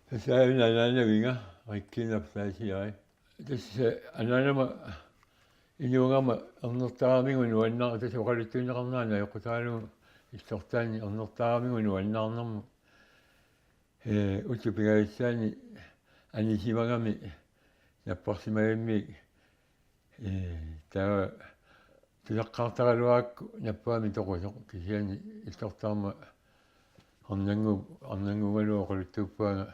Fasaun anaanaviga rikkinapsaasiai tassa anaanama inuungama ernertaramigun uannar tassa oqaluttuuneqarnaana yoqutaalugu иллортаани ернертаарамигуну аннаарнэрму утупигаисsaani анисимагами наппарсимаgammi таа тулаққартаралуаакку наппаами тоқусоқ кисиани иллортаарма арнангугалуа оқалуттууппаага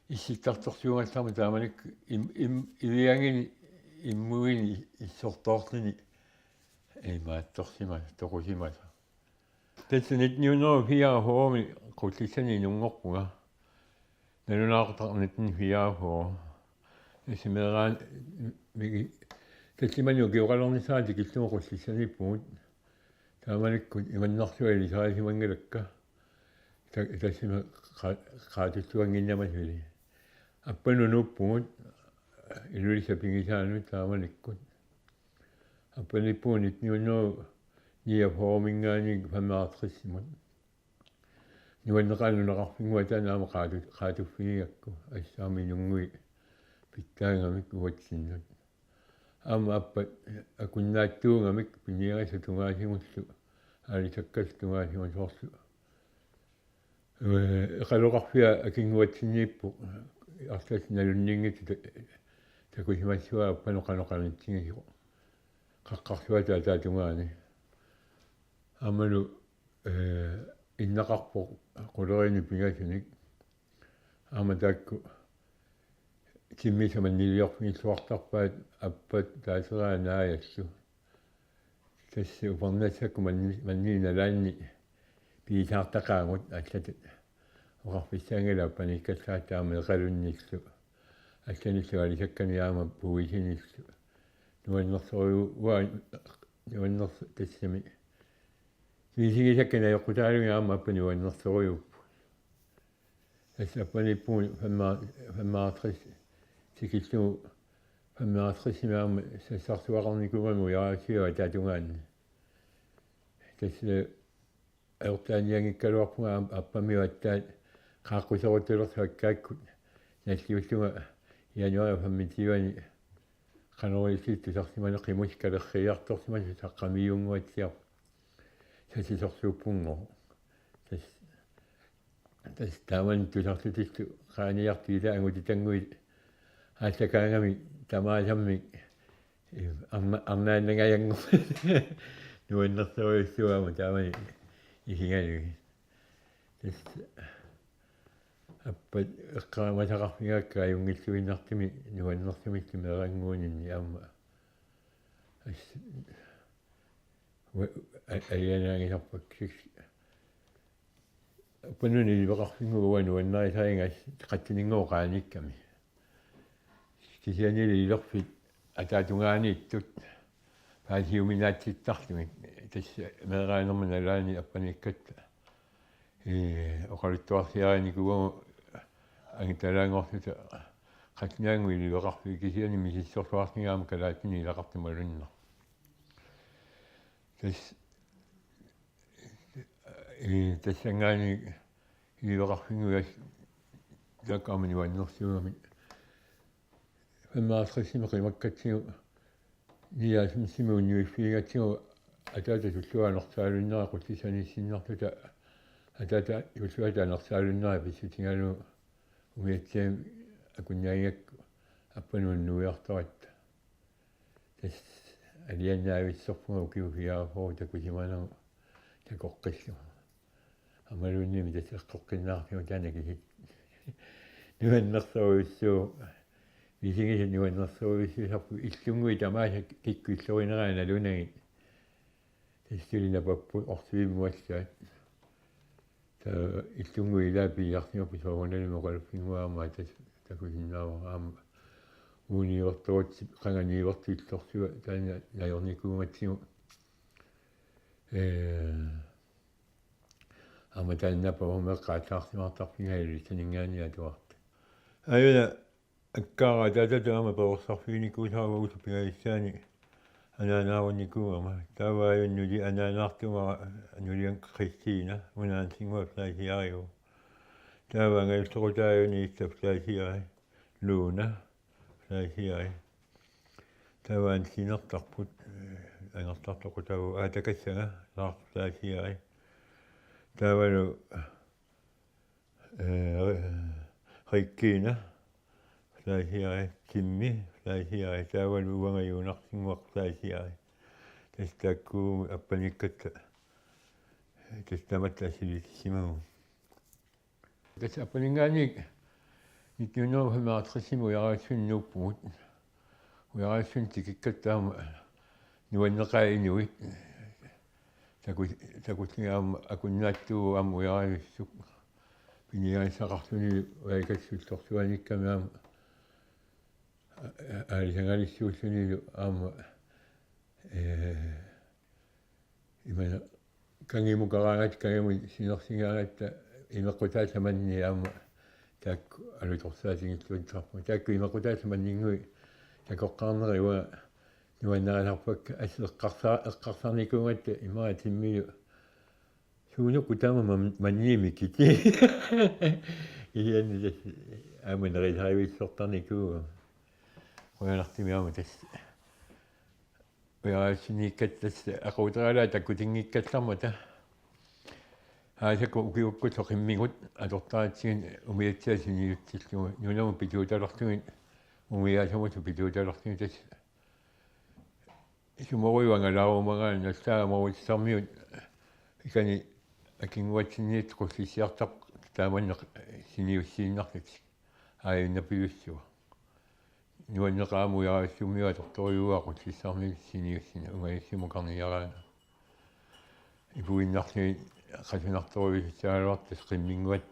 исситтарторсуунгассарма тааманик ивиангини иммугини иссортоорлини маатторсима тоқусимаса тассанит ниунеру фиархооми қуллиссани нунгорпуга налунаақутарнитни фиархоо эсимераан миги тассиманиу геоқалорнисаати киллумо қуллиссаниппугут тааманиккут иманнарсуали саасимангалакка тассима qaatustuanginnamasuли аппанунуппугут илулисапигисаану тааманиккут аппаниппуунит ниунеру ниафоомингаани фамаартриссимут нуаннеқаанунеқарфингуа танаама qaatuффигиакку ассаами нунгуи питтаангамик уатсиннут аама аппат акуннааттуунгамик пиниераса тунгаасимуллу аалисаккас тунгаасимун соорлу эқалоқарфиа акингуатсиннииппу арлас налуннингит такусимассуа аппаноқаноқанатсигисиқо қаққарсуата таатунгаани амалу иннақарпо қулерини пигасуник аама таакку киммисаман нилиорфигиллуартарпаат аппат таасераанааяссу тасси упернасакку маннииналаанни пиисаартақаагут аллатат оқарфиссаангала аппаниккассаатаама эқалунниссу алланиллуалисаккани аама пуисиниссу нуаннерсориуа тассами висигисаккана йоқутаалуги аама аппани нуаннерсориуппу тасса аппаниппуни фаммаатрис сикиллугу фаммаатрисимаама сассартуақарникугаму яасиуа таатунгаанни тасса аертааниангиккалуарпунга аппамиуаттаат qaaqqusoruttulersuakkaakкут наллиуллуга януари фаммитивани qanorisiittu sarsimane qimuskaleqqiartorsimani saqqamiuunguatsiar сасисорсууппунгоо тас тааман тусартутиллу qaaniartiila angutitangui аасакаангами тамаасамми арнааннагаянгу нуаннерсориуссуама таамани ихигалуги тас аппат эққаамасақарфигаакка аюнгиллуиннартими нуаннерсимиллу мерангуунинни аама аянаангисарпаксик аппануни ливеқарфингуа нуаннарисаингас қаттинингоқааникками кисианили илерфит атаатунгаанииттут паасиуминаатситтарлугит тасса мераанерма налаани аппаниккатта оқалуттуарсиараникугаму ангиталаангорсута qatnaangui ливеқарфи кисиани мисиссорсуарсигаама калаатини илақартумалунна тассангаани ливеқарфингугас такаамани ваннерсугами фаммаатрисими қимаккатсигу ниаасимсиму ньюиффигатсигу атаата суллуанертаалуннера қуттисаниссиннартута атаата юллуатаанертаалуннера писсутингалу умиатсаам акуннаагакку аппанууннуиарторатта тас алианнаависсорпунга укиуфиаафоо такусиманеру такоққиллу амалуунними тас эққоққиннаарфиу таанакисит нуаннерсоруйуссуу висигиса нуаннерсоруйуссуисарпу иллунгуи тамааса киккуиллоринераана лунаги тассулинапаппу орсуиммуассаат та иллунгуи илаапииарсимаппу сооруналуми оқалуффингуаама тас такусиннаава аама униорторут қанганиивертуиллорсуа таана наёрникууматсигу аама тааннаппавамеққаатаарсимаартарфигаалу санингааниатуарта аюна аккаара таатата аама паорсарфиникуусаарагуту пигаиссаани анаанаавунникуама таавааюннули анаанартума нулиан кристина унаансингуа флайсиариу taavangaaltorutaajuni ittaftaasiai luuna saasiai taavaan sinertarput angertartoqutavu aatakassaga saartaasiai taavalu rikkiina saasiai timmi saasiai taavalu uangajunarsinguaq saasiai tastakku appanikkatta tastamat asilissimagu tas appaningaani nikkiunerhimaatrissimu ujarassun nuuppugut ujarassun tikikkattaama nuanneqainuit takutingaama akunnaattuu am ujarayussuk piniaissaqartuni uikassultorsuanikkamaama aalisangalissuussunilu aama imana kangimukaraangat kangimu sinersingaagatta imeqqutaatamanni aama taakku alutorsaasingitluuttarpu taakku imeqqutaatamanniingui takoqqaarneriwa nuannaalarpakka eqqarsarnikuungatta imara timmilu suunukku taama manniimikkiti ihianni tas aamanerisaarivissortarnikuuga uyanartimiaama tas ujaraassuniikkat tas aquuteralaa takkutingikkattarmata аасаку укиукку тоқиммигут аторторатсигин умиатсаасиниутсиллугу нунаму питууталартугит умиаасамуту питууталартугит тас суморуйуангалаарумагаан нассааморуссармиут икани акингуатсинниит қуссиссиартақ тааманнеқ синиуссииннарлут ааюннапиуссуа нуаннеқааму уяраассумиуа торториуаа қуссиссарми синиуссина унгаиссимукарниараана ипуиннарлуи qasunertoruissaalaartas qimminguat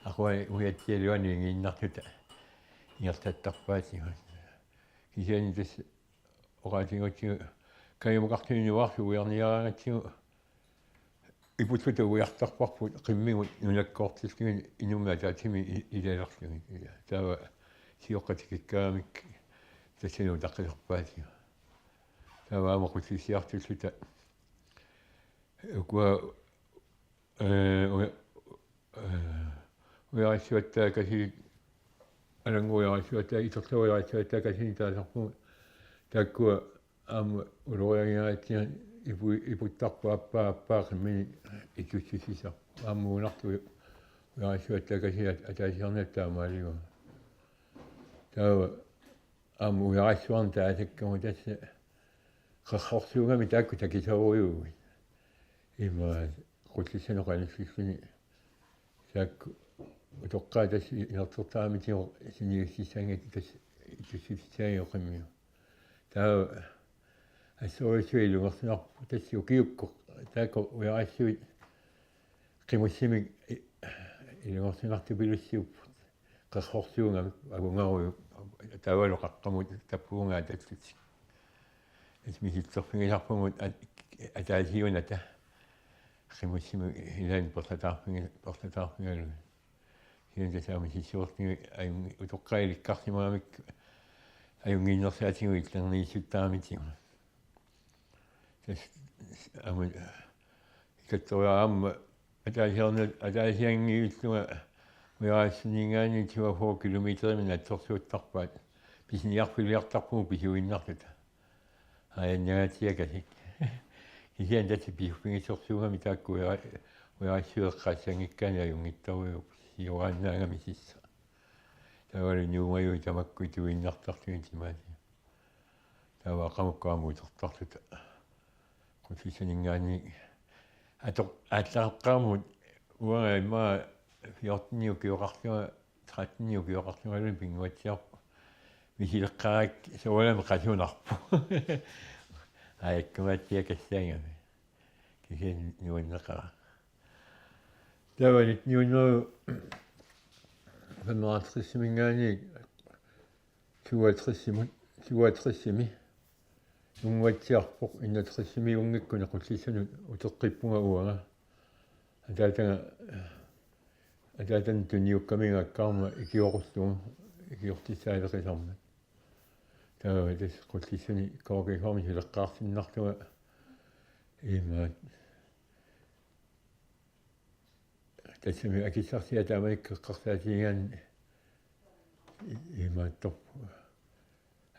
aqua uiatsialuani ingiinnartuta inertattарpaasiga kisiani tas oqaatingutsigu kayumuqartuinuarsu uiarniaraangatsigu iputsuta uiartarparput qimmigut nunakkoortillugin inumma taatimi ilalerlugin taava sioqqatikikkaamik tassanu taqqilerpaasiga taava amoqusissiartulluta ukua ujarassuattaakasi alanguujarassuattaa iterluujarassuattaakasini taasarpu taakkua aama uloriagiaatsia iputtarpuappaaqmini itussissisar aamuunartu ujarassuattaakasi ataasiarnattaamaaligu taava aamu ujarassuarn taasakkamu tassa qerrorsuugami taakku takisoruuguit ima qullissaneqanissussuni saakku utoqqaa tas inertortaamitigo siniussissaangati tas itussissaagiuqimmiu taava assuurisui lungersinarpu tassi ukiukko taakko ujarassuit qimussimik ilungersinartupilussiupput qerrorsuungamik agungaruyu taavalu qaqqamut tappuungaa tatsutsi asmisitserfingilarpumut ataasiunata qimussimu ilaan portataarfingalu hian tasaami sissuortigi ayun utoqqailikkarsimaamik ayungiinnersaatigu illerniissuttaamitigu tas amu ikattoriaamma ataasiangiulluga ujaraassiniingaani 24 kilometerimi natsorsuuttarpaat pisiniarfiliartarpugu pisuinnarluta аяннагатиакасик кисиан тати пиуффигисорсуугами таакку уяраассуеққассангиккаани аюнгиттаруйуп сиорааннаагами сисса тавали нуумаюи тамаккуи туиннартартуги тимаати тава қамуккааму тортарлута кутисанингаани атлаққаамут уага имма 14 укиоқарлуга 13 укиоқарлугалу пингуатсиарпу мисилеққарак соолами қасунарпу аяккумаатсиакассаангами кисин нуаннеқара тавалит нууннеру фамаатриссимингаани суатриссими унгуатсиарпоқ иннатриссими унгиккуна қуллиссану утеққиппунга уага атаатан туниуккамингаккаарма икиоқуссуга икиортиссаалеқисарма таа тас қуллиссани коокихорми силеққарсиннартуга имаат тассами акиссарсиа таамаиккеққарсаатигаан имааттарпу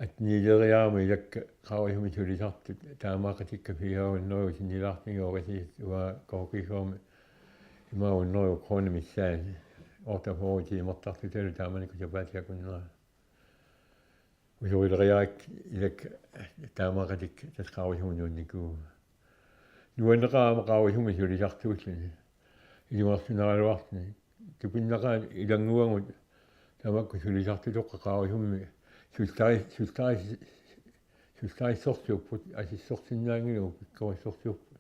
атнилериарми илакка qaavihumi tulisartut taamaaqatikka fiaunnerу sinilаарtигоорисис уа коокисуарми имауннеру кронемиссаани ортафорути имартартуталу тааманику сапаатиакуннера усорилериарак илакка таамаақатик тасqaavihumi нуунникуу нуаннеқаама qaavihumi tulisartuulluni илимарсунералуарсни тупиннеқаа илангуангут таамакку tulisartutoққа qaavihumi султарissорсууппут асиссорсиннаангилу пиккорissорсууппут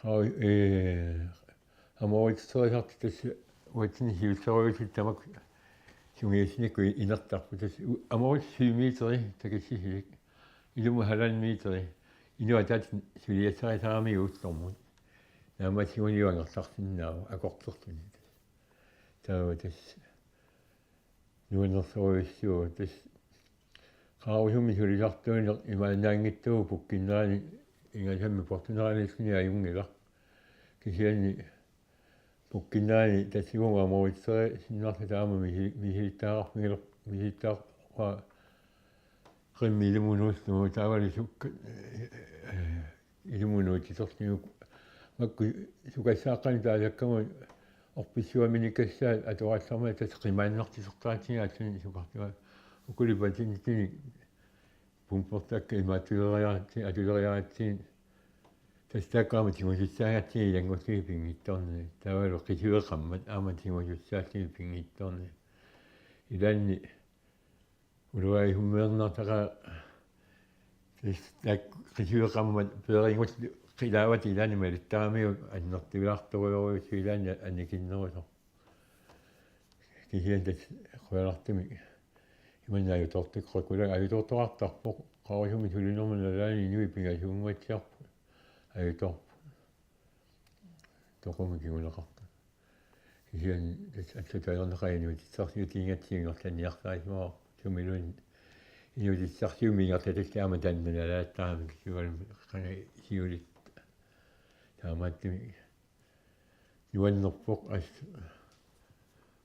қаа амооритсерисарти тасса уатсини хиуллеруйусут тамак сумиусникку инертарпу тасса амоорит 7 метри такассисилик илуму халан метри инуатат сулиассарисаами ууттормут нааматигуниуангерларсиннаава акортертуни таа тасса нуаннерсоруйуссуу тасса qaavihumi tulisartuuni имаанаангиттуу пуккиннаани ингасамми портунералискуни аюнгила кисиани пуккиннаани тассигунга амооритсери синнарта таама мисилиттаармигилер мисилиттаарва qimmiilumunuus nuu taavali sukka ilumunuutisorniuk makku sukassaaqani taasakkama orpissuaminikassaat atuqassarma tas qimaannartisortaatiga atsuni sukartua ukulipatintini pumportakka imaatuleriaratsi atuleriaratsin тастаакаама тимусуссаагатсиги илангуссиги пингитторни тавалу qisueqammat аама тимусуссаатсиги пингитторни илаанни улуай хуммернартаqa тастаак qisueqammat пеерингус qilaavat илаани малиттарамиу аннертивилаарторуйоруйусу илаани анникиннерусо кисиан тас қуялартими иманна аютортиккула аютортоқартарпоқ qaavihumi tulinerмалалаани инуи пигасуунгуатсиарпу аюторпу тоқуми кигунеқарта кисиан ассутаалернеқаинуутиссарсиу тингатсиингерланиарсаисмаа сумилуни инуутиссарсиумингерлаталлаама таанманалааттарами кисуалми қана сиулит таамааттими юаннерпоқ ас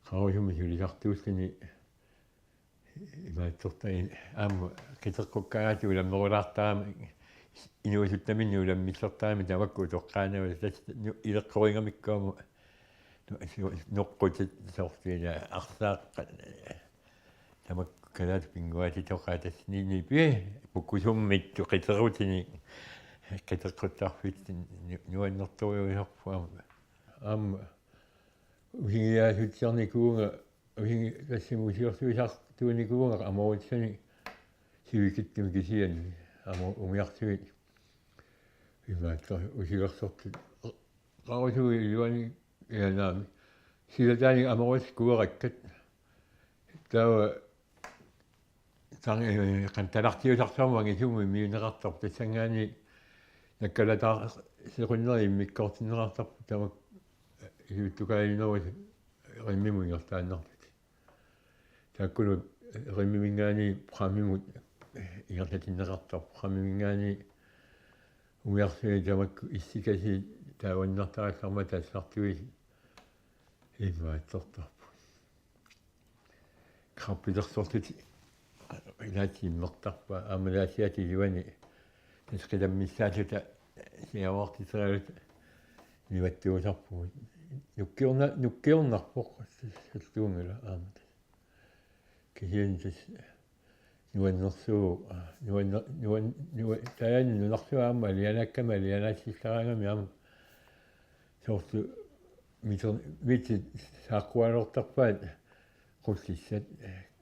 qaavihumi tulisartuussани имааттортаи аама китеққуккагаати уламмерулаартаама инуусуттаминни уламмиллертаами тавакку тоққаанава тас илеққорингамиккаама ноққутит сортиина арсааққа тамак калаат пингуати тоқаатас нинипи пуккусуммитту қитерутини қитеққуттарфит нуаннерторюисарпуама аама угиаасутсарникуунга уги тассимусиорсуисар тууникуунга амооритсани сивикиттими кисиани амо умиарсуит имааттар усиерсортут qaavisugi илуани янаами силатаани амоорис куераккат таа танги канталартиусарсуамаги сумми миунеқартар тассангаани наккалатаа сеқуннери иммиккортиннеқартарпу тамак иуттукаалинерус риммимуингертааннартут таккулу риммимингаани прамимут ингерлатиннеқартар прамимингаани умиарсуи тамакку иссикаси тааваннартарассарма тассартуи имааттортарпу краппилерсортут илаати иммертарпа аамалаасиати юани тасқиламмиссаалута сиавартисералут ниваттуусарпу нуккиорнарпоқ салтуунгала аамат кисиантас нуаннерсуу таани нунарсуаама алианаккама алианассиллараангами аама соорту мити сааққуалертарпаат қуллиссат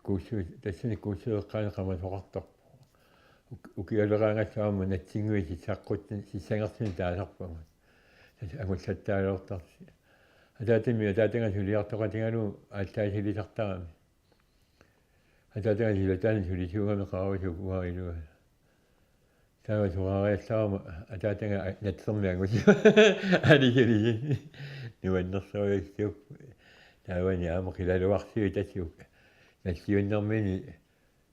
кууссуу тассани кууссуеққаани қамасоқартарпу укиалераангассаама натсингуи сисааққуттан сиссангерсини таасарпама агулсаттаалеортарси атаатанга сулиартоқатингалу ааллаасилисартарами атаатанга силатаани сулисуугами qaavasuk уарилуа таа суариаллаарма атаатанга натсермиангус алисилиси нуаннерсориуссууп таавани аама қилалуарсиу тассук нассиуннэрмини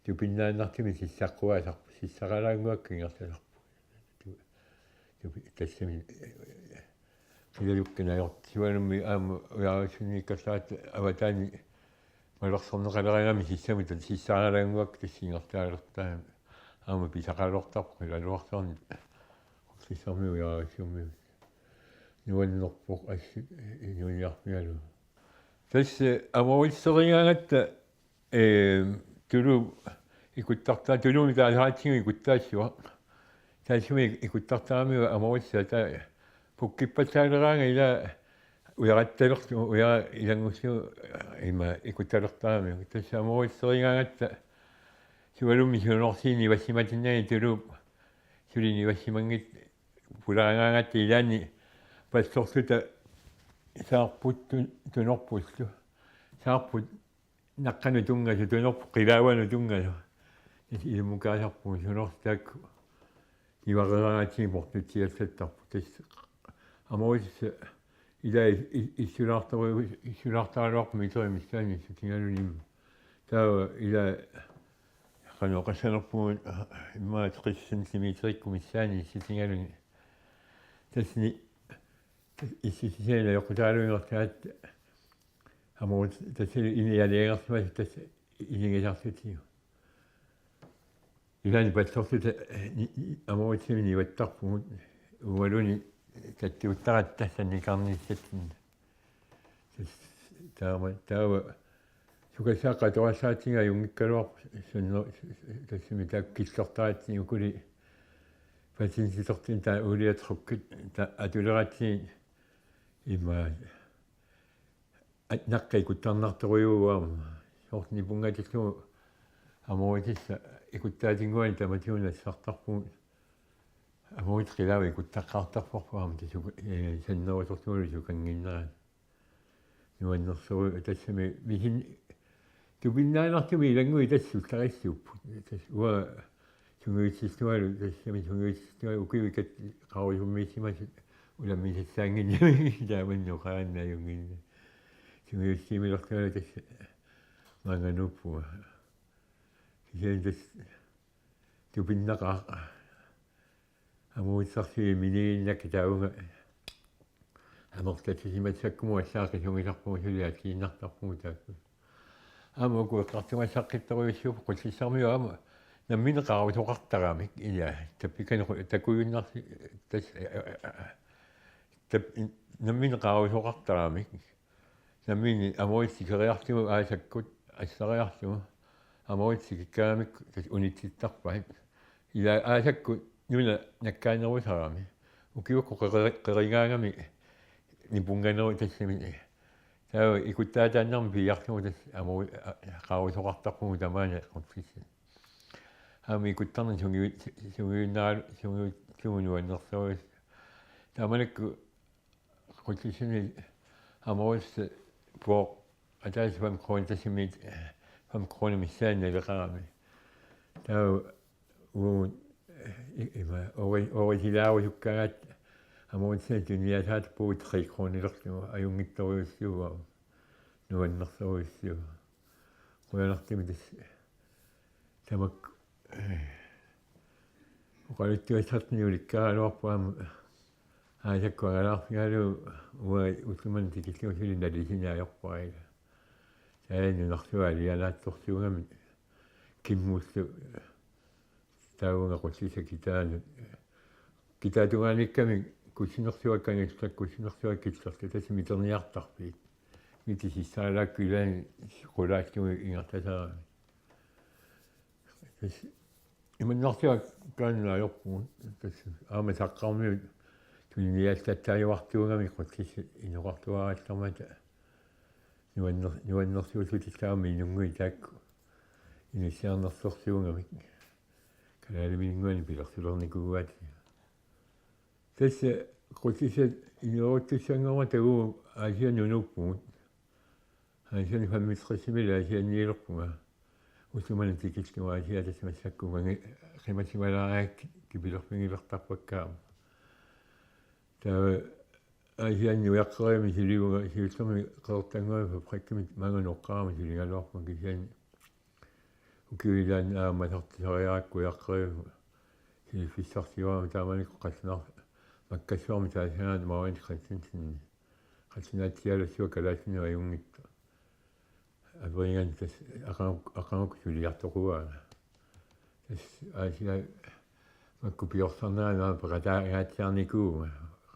тупиннааннартими сиссаққуасарпу сиссаралаангуакку ингерласарпу тассами Kilalukkinajortivalummi aama ujaarisunikkasaat avataani малерсорнеқалерингами сиссамита сиссааналагуак тассингертаалертаа аама писақалуартарпу илалуарсорни сиссарми уjaarисумми нуаннерпоқ асси нуниарпигалу тасс амориссерингаагатта тулу икуттартаа тулуми таасаатсигу икуттаассуа таасуми икуттартарамиу аморисса таа пуккиппатсаалераанга ила уяратталерту уяа илангуссу има икутталертаами тасса амориссерингаагатта суалумми сунорсиини вассиматиннаги тулу сулини вассимангит пулаангаангатта илаани пассорсута саарпут тунорпуссу саарпут наққану тунгасу тунорпу қилаавану тунгасу илмукаасарпу сунорстаакку иварераатиги портутиассаттарпу тасса аморисса ила иссулаартаруақку митеримиссаани сутингалуним таа ила каноқассанерпугут имма 30 сантиметрикку миссаани сутингалуни тасни иссисиала йоқутаалуингертаат аморис тассили иниалеерсмас тасса илингасарсутиу илаани пассорсута аморисимини ваттарпугут уалуни таттиуттарат санникарниссатсин таава сукасаақа тоассаатинга юнгиккалуарпу сунно тассими таак киллертаатсин укули патинситертин таа улиатруккит та атулератсин има атнаққи куттарнарторуйууаама сортни пунгатиллу аморисса икуттаатингуани таматиунассартарпугут аморит қилаава икуттаққартарпорпуаама тасук саннерусортуулу сукангиннераа нуаннерсуру тассами мисин тубиннаанартуми илангуи тассуллариссууппут тасс уа сунгуитсистуалу тассами сунгуитсистуалу укивикат қаруйуммиссимасут уламмисассаангинни тааманну қааннааюнгинни сунгуитсимилертуалу тасса мангануппуа кисен тасс тубиннақаа амуутсарсуи минигиннакки таунга амортатсиматсаккуму ассааки сунгисарпугу сулиат кииннартарпугу таакку амуку эққартумассаққиттаруйуссуупу қулсиссармиу аама намминеқарутоқартараамик ила таппиканеқу такуйуннарси тас намминеқарутоқартараамик наммини амуутси кериартугу аасаккут ассариартугу амуутси киккаамик тас унитситтарпаит ила аасаккут нуна наккаанерусарами укиукку қеригаагами нипунганеру тассами таа икуттаатааннарми пиартугу тас аму қаусоқартарпугу тамаана қорфисси ами икуттарни сунгиуннерсуус таманакку қорфиссини амуус по атаас фам крон тассимит фам крон миссаанна леқарами таа уу има оригинал юккаат амуутсаа туниасаат пуут 3 кронилерлуга аюнгитторуйуссууа нуаннерсоруйуссуу қуянартими тас тамак оқалуттуассартниуликкаалуарпуама аасаккуагалаарфигалу уа утуман тикиллуусули налисинаajorpaila таанунартуа алиалаатторсуугами киммуссу таунга қоссиса китаатугааникками куссинерсуаккангиссак куссинерсуаккиллерта тасси митерниартарпиит митисиссаалаакку илаани қулааттуги ингартасаарами тас иманнартуак каанаajorpugut тас аама саққармиут туниниассаттаажуартуугами қоссисси инеқартуарааллармата нуаннерсуутиллаами инунгуи таакку иниссиарнерсорсуугамик калаалимингуани пилерсулерникууаати тасса қутисат инеруттуссангама тагуу аасианунуппугут аасиани фаммитсқиссимила аасианниилерпунга усумани тикиллуа аасиа тассамассаккуганги қимасималаараак кипилерпингилертарпаккаама таа аасианни уяққериами силигуга сиуллерми қеэртангуа праккими маганоққарами силигалуарпун кисиани укиилаан аама сортисариаракку яққериу силифиссартиуама тааманик қаснар маккассуарми таасагаат маавани катсинсин катсинаатсиалассуа калаасинуа юнгитта абринган тас акаанук сулиартоқуаа тас аасиа макку пиорсарнаанаа пекатаагаатсиарникуу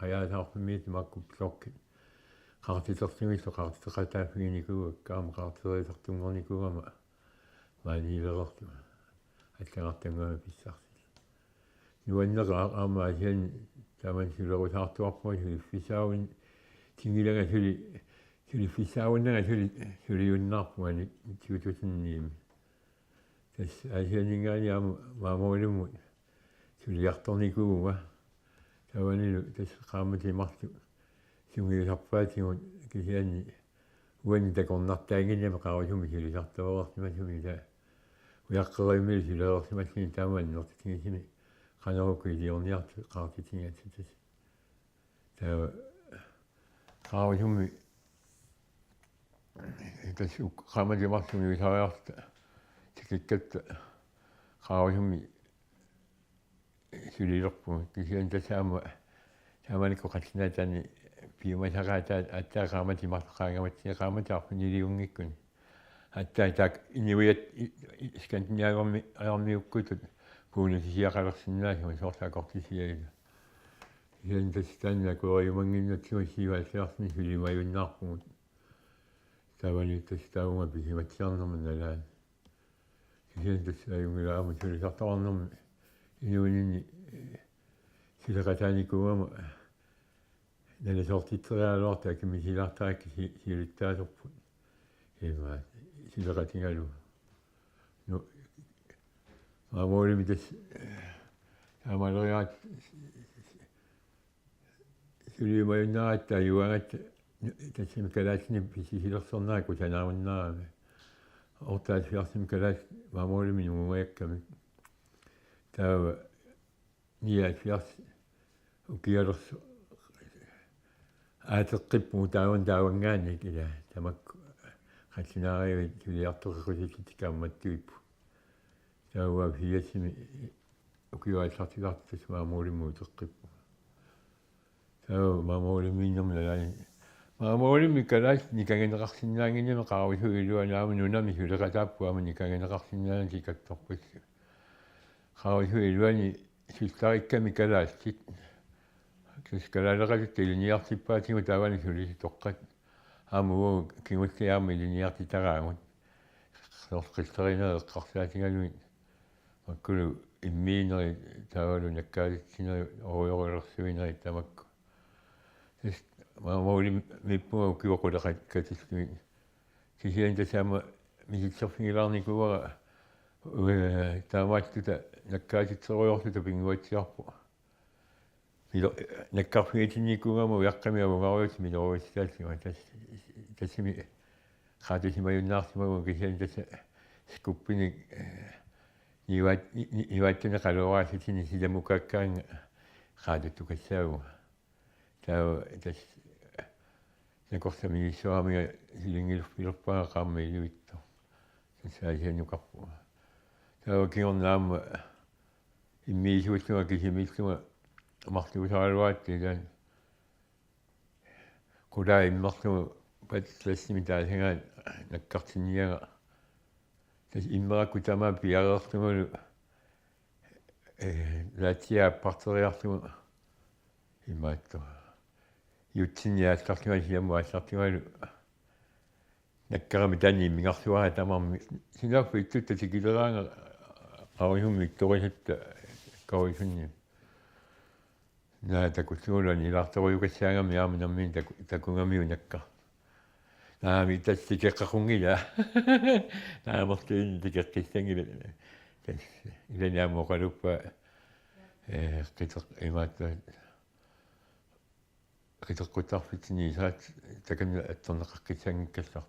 қаяасаарфимиит макку пилорки қартитерсимиллу қартиқатаафигиникуу аккаама қартитерисартунгорникуугама маанилерертума аллагартангама писсарси нуаннера аама асиан таман сулерусаартуарпуа сулиффисаавин тингилага сулиффисаавиннага сулиуннаарпугани тиутусинниими тас асианингаани аама маамоолиммут сулиарторникууга таванилу тас qaammatимарлу сумиусарпаатигут кисиани уани такорнартаагиннама qaarusumi сулисартаверлартима сумиса уяққеримил сулеерлартимассини таамааннертитигисими qanorukku илиорниарту qaartitiнгатситас таа qaarusumi тас qaammatимарлуми усариарта тикиккатта qaarusumi сулилерпу кисиан тасаама тааманикку qatsinaatani пиумасагаатаа аттаақааматимарлақаагаматсиа qaamataarpuniliungikkuni аттаатаак инивиат скандинавиарми аярмиуккутут пуунисиақалерсинаасума соорлаакортисиаила иан тастаанна куаримангиннатсуа сиваасиарсни сулимаюннаарпугут тавани тастаунга писиматсиарнерма налаан кисиан тассааюнгилаама сулисартоарнерми инуинни силакатааникуама наласоортитсериалуарта акимисилаартаакки силиттаасорпут има силакатингалу ну маамоолими тас таамалериаат сулимаюннаатта юангат тассими калаасни писисилерсернааку танааваннаарами ортаат фиарсими калаас маамоолими нуумаякками таа ниат фиарс укиалерс аатеққиппу таавангаани кила тамак хатсинаариви тулиартоққуситикаамматтуиппу таава фиасими укиуаалсартилартас маамоолимму теққиппу таава маамоолимииннерми налаани маамоолими калаас никагенеқарсинаангиннами қаарусу илуанаама нунами сулеқатааппу аама никагенеқарсинаани тикатторпус қаарусу илуани султарикками калаастит калалеқалут илиниартиппаатигу таавани сулиси тоққат аамуу кигуллиарми илиниартитараагут сорқиллеринеэққарсаатингалуит маккулу иммиинери таавалу наккаалитсинери оруйорилерсуинери тамакку маамоули миппуа укиоқулеқат катиллуит кисиан тасаама миситсерфигилаарникуара таамааттута наккаатитсеруйорлута пингуатсиарпу наккарфигитинникугама уяққами авунгаруйут милоруиссаалсима тассими хаатисимаюннаарсимагу кисиан тасса скуппиник иваттуна қалуарааситини силамукааккаанга хаатуттукассаагу таа тас накорсамииссуаамига силингилерпилерпаа qaamma илуитто тассаасианнукарпу таа киорнаама иммиисуутсуга кисимииллуга марлуусаалуаат илаан кулаа иммарлугу патсассими таасагаат наккартинниага тас иммеракку тамаа пиареертугулу латиа партериартугу имаатто ютсинниаассартуга сиамуаассартугалу наккарами таани мингарлуара тамарми синаффи иттутта тикилераанга аруйумми торисатта кауисунни наа такутсуулани илаарторуйукассаагами ааманаммин такунгамиу накка наами тассикеққақунгила наамортуин тикеққиссангила тас иланиамоқалуппа қитеқ имаатта қитеққутарфитсини саат такамна атторнеқаққиссангиккаллар